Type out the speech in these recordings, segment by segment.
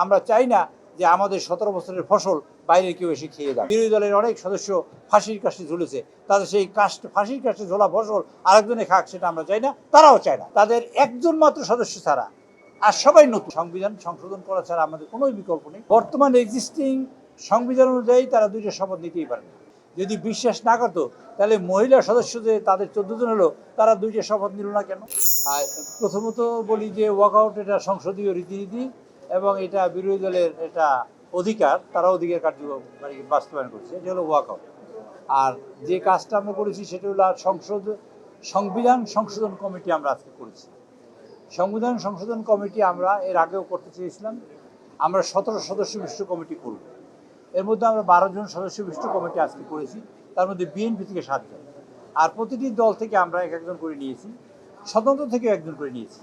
আমরা চাই না যে আমাদের 17 বছরের ফসল বাইরে কেউ এসে খেয়ে যাবে। বিরোধী দলের অনেক সদস্য ফাঁসির কাছে ঝুলেছে, তাদের সেই ফাঁসির কাছে ঝোলা ফসল আরেকজনে খাক, সেটা আমরা চাই না, তারাও চায় না। তাদের একজন মাত্র সদস্য ছাড়া আর সবাই নতুন। সংবিধান সংশোধন করা ছাড়া আমাদের কোনো বিকল্প নেই। বর্তমান এক্সিস্টিং সংবিধান অনুযায়ী তারা 2টা শপথ নিতেই পারে না। যদি বিশ্বাস না করতো তাহলে মহিলা সদস্য যে তাদের 14 জন হলো, তারা 2টা শপথ নিল না কেন? আর প্রথমত বলি যে ওয়াকআউট এটা সংসদীয় রীতিনীতি এবং এটা বিরোধী দলের এটা অধিকার, তারা অধিকার বাস্তবায়ন করছে, এটা হলো ওয়াকআউট। আর যে কাজটা আমরা করেছি সেটা হলো সংবিধান সংশোধন কমিটি আমরা আজকে করেছি। সংবিধান সংশোধন কমিটি আমরা এর আগেও করতে চেয়েছিলাম। আমরা 17 সদস্য বিশিষ্ট কমিটি করব। এর মধ্যে আমরা 12 জন সদস্য বিশিষ্ট কমিটি আজকে করেছি, তার মধ্যে বিএনপি থেকে 7 জন, আর প্রতিটি দল থেকে আমরা একজন করে নিয়েছি, স্বতন্ত্র থেকেও একজন করে নিয়েছি।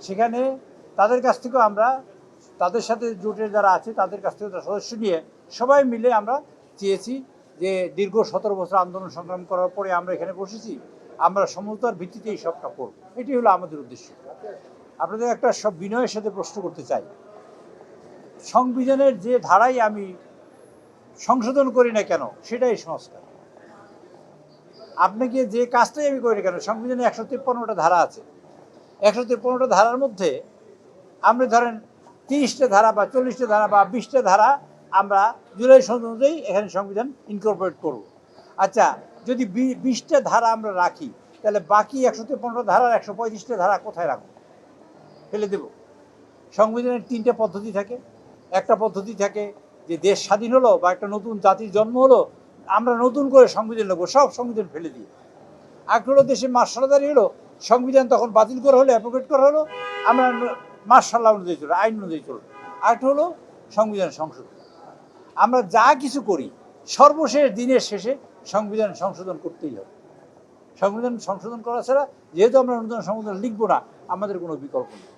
সেখানে তাদের কাছ থেকেও আমরা, তাদের সাথে জোটের যারা আছে তাদের কাছ থেকে সদস্য নিয়ে সবাই মিলে আমরা চেয়েছি যে দীর্ঘ 17 বছর আন্দোলন সংগ্রাম করার পরে আমরা এখানে বসেছি, আমরা সমঝোতার ভিত্তিতে এই সবটা করব। এটি হলো আমাদের উদ্দেশ্য। আপনাদের একটা সব বিনয়ের সাথে প্রশ্ন করতে চাই, সংবিধানের যে ধারাই আমি সংশোধন করি না কেন সেটাই সংস্কার। আপনাকে যে কাজটাই আমি করি না কেন, সংবিধানে 153টা ধারা আছে। 153টা ধারার মধ্যে আমরা ধরেন 30টা ধারা বা 40টা ধারা বা 20টা ধারা আমরা জুলাই সনদ অনুযায়ী এখানে সংবিধান ইনকর্পোরেট করব। আচ্ছা, যদি 20টা ধারা আমরা রাখি তাহলে বাকি 153টা ধারার 135টা ধারা কোথায় রাখবো? ফেলে দেব? সংবিধানের 3টে পদ্ধতি থাকে। একটা পদ্ধতি থাকে যে দেশ স্বাধীন হলো বা একটা নতুন জাতির জন্ম হলো, আমরা নতুন করে সংবিধান নেবো, সব সংবিধান ফেলে দিই। একটা হলো দেশে মার্শালদারি হলো, সংবিধান তখন বাতিল করা হলো, অ্যাপ্রোভেট করা হলো, আমরা মার্শাল্লাহ অনুযায়ী চলবো, আইন অনুযায়ী চলবো। আরেকটা হলো সংবিধান সংশোধন। আমরা যা কিছু করি সর্বশেষ দিনের শেষে সংবিধান সংশোধন করতেই হবে। সংবিধান সংশোধন করা ছাড়া যেহেতু আমরা নতুন সংবিধান লিখবো না, আমাদের কোনো বিকল্প নেই।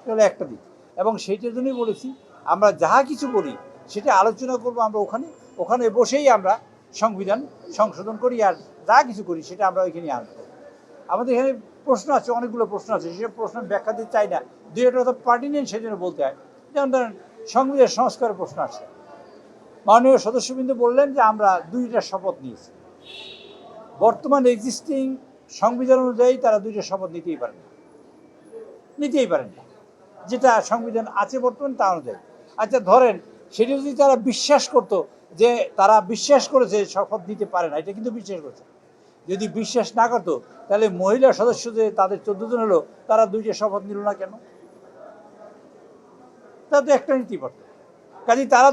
এটা হলো একটা দিক। এবং সেইটার জন্যই বলেছি আমরা যা কিছু করি সেটা আলোচনা করবো আমরা ওখানে বসেই আমরা সংবিধান সংশোধন করি, আর যা কিছু করি সেটা আমরা ওইখানে আনবো। আমাদের এখানে প্রশ্ন আছে, অনেকগুলো প্রশ্ন আছে, সেসব প্রশ্ন ব্যাখ্যা দিতে চাই না, দুই একটা কথা পার্টিনেন্ট সেই জন্য বলতে হয়। যেমন ধরেন সংবিধান সংস্কারের প্রশ্ন আসছে, মাননীয় সদস্যবৃন্দ বললেন যে আমরা 2টা শপথ নিয়েছি। বর্তমান এক্সিস্টিং সংবিধান অনুযায়ী তারা 2টা শপথ নিতেই পারেন না, যেটা সংবিধান আছে বর্তমান তা অনুযায়ী। আচ্ছা, ধরেন সেটা যদি তারা বিশ্বাস করতো যে তারা বিশ্বাস করেছে শপথ নিতে পারে না, এটা কিন্তু বিশ্বাস করছে। যদি বিশ্বাস না করতো তাহলে মহিলা সদস্য যে তাদের 14 জন হলো, তারা 2টা শপথ নিল না কেন? তারা তো একটা নিতেই পারত। কাজে তারা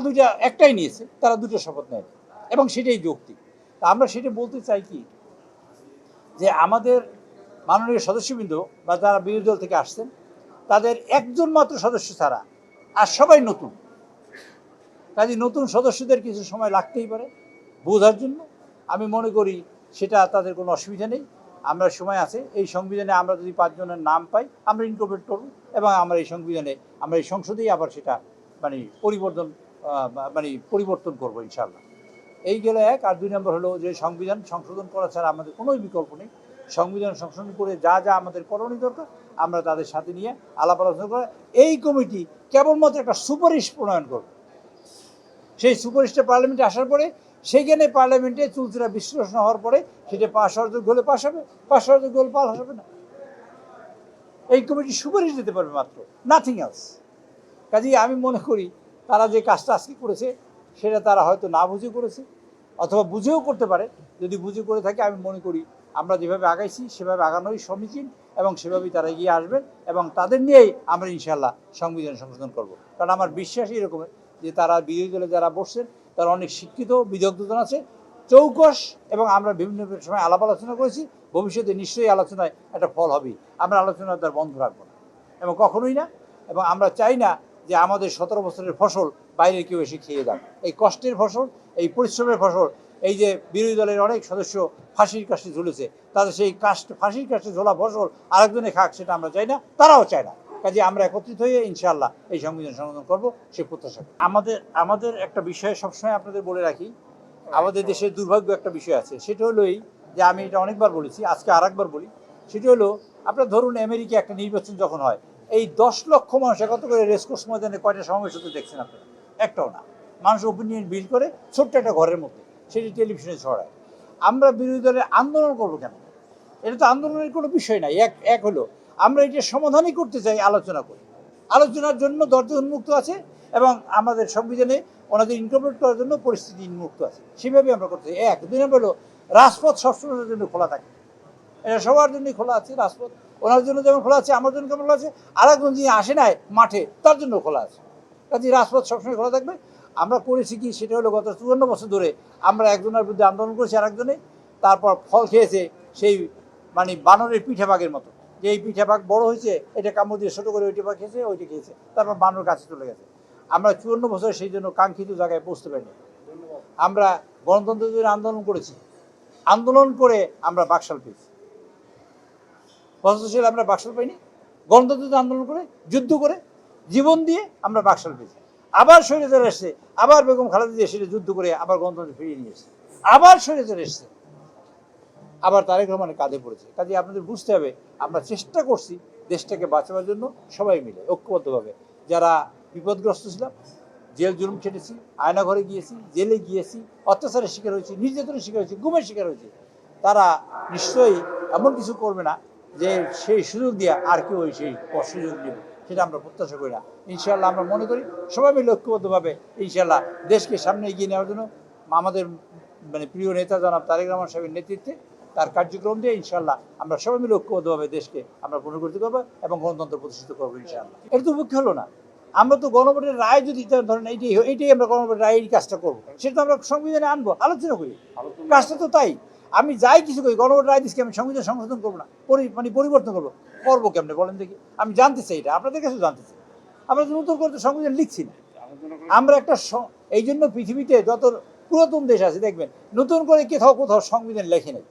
একটাই নিয়েছে, তারা 2টা শপথ নেয় এবং সেটাই যৌক্তিক। তা আমরা সেটা বলতে চাই কি, যে আমাদের মাননীয় সদস্যবৃন্দ বা যারা বিরোধী দল থেকে আসছেন তাদের একজন মাত্র সদস্য ছাড়া আর সবাই নতুন। কাজে নতুন সদস্যদের কিছু সময় লাগতেই পারে বোঝার জন্য। আমি মনে করি সেটা তাদের কোনো অসুবিধা নেই, আমরা সময় আছে। এই সংবিধানে আমরা যদি 5 জনের নাম পাই আমরা ইনকর্পোরেট করব এবং আমরা এই সংবিধানে, আমরা এই সংসদেই আবার সেটা পরিবর্তন করব ইনশাআল্লাহ। এই গেল এক। আর 2 নম্বর হলো যে সংবিধান সংশোধন করা ছাড়া আমাদের কোনো বিকল্প নেই। সংবিধান সংশোধন করে যা যা আমাদের করণীয় দরকার আমরা তাদের সাথে নিয়ে আলাপ আলোচনা করে এই কমিটি কেবলমাত্র একটা সুপারিশ প্রণয়ন করবে। সেই সুপারিশটা পার্লামেন্টে আসার পরে সেইখানে পার্লামেন্টে চুলচেরা বিশ্লেষণ হওয়ার পরে সেটা পাশ হওয়ার যোগ্য হলে পাশ হবে, পাশ হওয়ার যোগ্য হলে পাশ হবে না। এই কমিটি সুপারিশ দিতে পারবে মাত্র, নাথিং এলস। কাজেই আমি মনে করি তারা যে কাজটা আজকে করেছে সেটা তারা হয়তো না বুঝে করেছে, অথবা বুঝেও করতে পারে। যদি বুঝে করে থাকে, আমি মনে করি আমরা যেভাবে আগাইছি সেভাবে আগানোই সমীচীন এবং সেভাবেই তারা এগিয়ে আসবেন এবং তাদের নিয়েই আমরা ইনশাআল্লাহ সংবিধান সংশোধন করব। কারণ আমার বিশ্বাস এরকম যে তারা বিরোধী দলে যারা বসছেন তারা অনেক শিক্ষিত, বিদগ্ধজন আছে, চৌকস, এবং আমরা বিভিন্ন সময় আলাপ আলোচনা করেছি। ভবিষ্যতে নিশ্চয়ই আলোচনায় একটা ফল হবে। আমরা আলোচনা তার বন্ধ রাখবো না এবং কখনোই না। এবং আমরা চাই না যে আমাদের 17 বছরের ফসল বাইরে কেউ এসে খেয়ে যাক। এই কষ্টের ফসল, এই পরিশ্রমের ফসল, এই যে বিরোধী দলের অনেক সদস্য ফাঁসির কাছে ঝুলেছে, তাদের সেই ফাঁসির কাছে ঝোলা ফসল আরেকজনে খাক, সেটা আমরা চাই না, তারাও চায় না। কাজে আমরা একত্রিত হয়ে ইনশাআল্লাহ এই সংবিধান সংশোধন করবো, সে প্রত্যাশা। আমাদের একটা বিষয় সবসময় আপনাদের বলে রাখি, আমাদের দেশের দুর্ভাগ্য একটা বিষয় আছে, সেটা হলো এই যে আমি এটা অনেকবার বলেছি, আজকে আর একবার বলি। সেটা হলো, আপনার ধরুন আমেরিকা একটা নির্বাচন যখন হয়, এই 10 লক্ষ মানুষ একত্র করে রেসকোর্স ময়দানে কয়টা সমাবেশ হতে দেখছেন আপনারা? একটাও না। মানুষ ওপিনিয়ন বিল করে ছোট্ট একটা ঘরের মধ্যে, সেটি টেলিভিশনে ছড়ায়। আমরা বিরোধী দলের আন্দোলন করবো কেন? এটা তো আন্দোলনের কোনো বিষয় নাই। এক হলো আমরা এটা সমাধানই করতে চাই, আলোচনা করি। আলোচনার জন্য দরজা উন্মুক্ত আছে এবং আমাদের সংবিধানে ওনাদের ইনকর্পোরেট করার জন্য পরিস্থিতি উন্মুক্ত আছে, সেভাবেই আমরা করতে চাই। 1 2 নম্বর হলো রাজপথ সবসময়ের জন্য খোলা থাকে, এটা সবার জন্যই খোলা আছে রাজপথ। ওনার জন্য যেমন খোলা আছে, আমার জন্য কেমন খোলা আছে, আরেকজন যিনি আসে নাই মাঠে তার জন্য খোলা আছে। কাজে রাজপথ সবসময় খোলা থাকবে। আমরা করেছি কি, সেটা হলো গত 54 বছর ধরে আমরা একজনের বিরুদ্ধে আন্দোলন করেছি, আরেকজনে তারপর ফল খেয়েছে সেই মানে বানরের পিঠেভাগের মতো, যে এই পিঠেভাগ বড় হয়েছে, এটা কামড় দিয়ে ছোটো করে ওইটা খেয়েছে, ওইটা খেয়েছে, তারপর বানর কাছে চলে গেছে। আমরা 54 বছর সেই জন্য কাঙ্ক্ষিত জায়গায় পৌঁছতে পারিনি। আমরা গণতন্ত্রের জন্য আন্দোলন করেছি, আন্দোলন করে আমরা বাকশাল পেয়েছি। বছর আমরা বাকশাল পাইনি, গণতন্ত্রের আন্দোলন করে, যুদ্ধ করে, জীবন দিয়ে আমরা বাকশাল পেয়েছি। আবার স্বৈরাচার এসছে, আবার বেগম খালেদা জিয়া সেটা যুদ্ধ করে আবার গণতন্ত্র ফিরিয়ে নিয়ে এসছে, আবার স্বৈরাচার এসছে, আবার তারেক রহমানের কাঁধে পড়েছে। কাজে আপনাদের বুঝতে হবে, আমরা চেষ্টা করছি দেশটাকে বাঁচাবার জন্য সবাই মিলে ঐক্যবদ্ধভাবে। যারা বিপদগ্রস্ত ছিলাম, জেল জুলুম খেটেছি, আয়নাঘরে গিয়েছি, জেলে গিয়েছি, অত্যাচারের শিকার হয়েছি, নির্যাতনের শিকার হয়েছি, গুমের শিকার হয়েছি, তারা নিশ্চয়ই এমন কিছু করবে না যে সেই সুযোগ দিয়ে আর কেউ সেই সুযোগ নেবে, সেটা আমরা প্রত্যাশা করি না। ইনশাআল্লাহ আমরা মনে করি সবাই মিলে ঐক্যবদ্ধভাবে ইনশাআল্লাহ দেশকে সামনে এগিয়ে নেওয়ার জন্য আমাদের মানে প্রিয় নেতা জনাব তারেক রহমান সাহেবের নেতৃত্বে তার কার্যক্রম দিয়ে ইনশাআল্লাহ আমরা সবাই মিলে ঐক্যবদ্ধভাবে দেশকে আমরা পুনর্গঠিত করবো এবং গণতন্ত্র প্রতিষ্ঠিত করবো ইনশাআল্লাহ। এটা তো পক্ষে হলো না। আমরা তো গণভোটের রায় যদি ধরেন এইটাই আমরা গণভোটের রায় এই কাজটা করবো, সেটা তো আমরা সংবিধানে আনবো, আলোচনা করি, কাজটা তো তাই। আমি যাই কিছু করি, গণভোটের রায় দিচ্ছি, আমি সংবিধান সংশোধন করবো না, মানে পরিবর্তন করবো কেমনে বলেন দেখি? আমি জানতে চাই, এটা আপনাদের কাছে জানতে চাই। আমরা তো নতুন করে সংবিধান লিখছি না, আমরা একটা এই জন্য পৃথিবীতে যত পুরাতন দেশ আছে দেখবেন নতুন করে কোথাও সংবিধান লেখে নেই,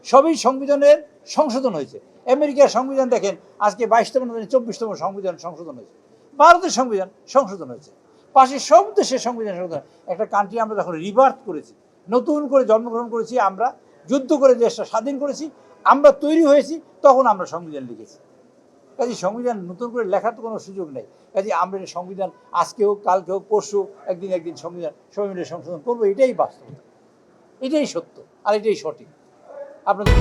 সবই সংবিধানের সংশোধন হয়েছে। আমেরিকার সংবিধান দেখেন, আজকে 22তম 24তম সংবিধান সংশোধন হয়েছে। ভারতের সংবিধান সংশোধন হয়েছে, পাশে সব দেশের সংবিধান সংশোধন। একটা কান্ট্রি আমরা যখন রিবার্থ করেছি, নতুন করে জন্মগ্রহণ করেছি, আমরা যুদ্ধ করে দেশটা স্বাধীন করেছি, আমরা তৈরি হয়েছি, তখন আমরা সংবিধান লিখেছি। কাজে সংবিধান নতুন করে লেখার তো কোনো সুযোগ নেই। কাজে আমরা সংবিধান আজকে হোক, কালকে হোক, পরশু একদিন সংবিধান সবাই মিলে সংশোধন করবো, এটাই বাস্তব, এটাই সত্য আর এটাই সঠিক। আপনাদের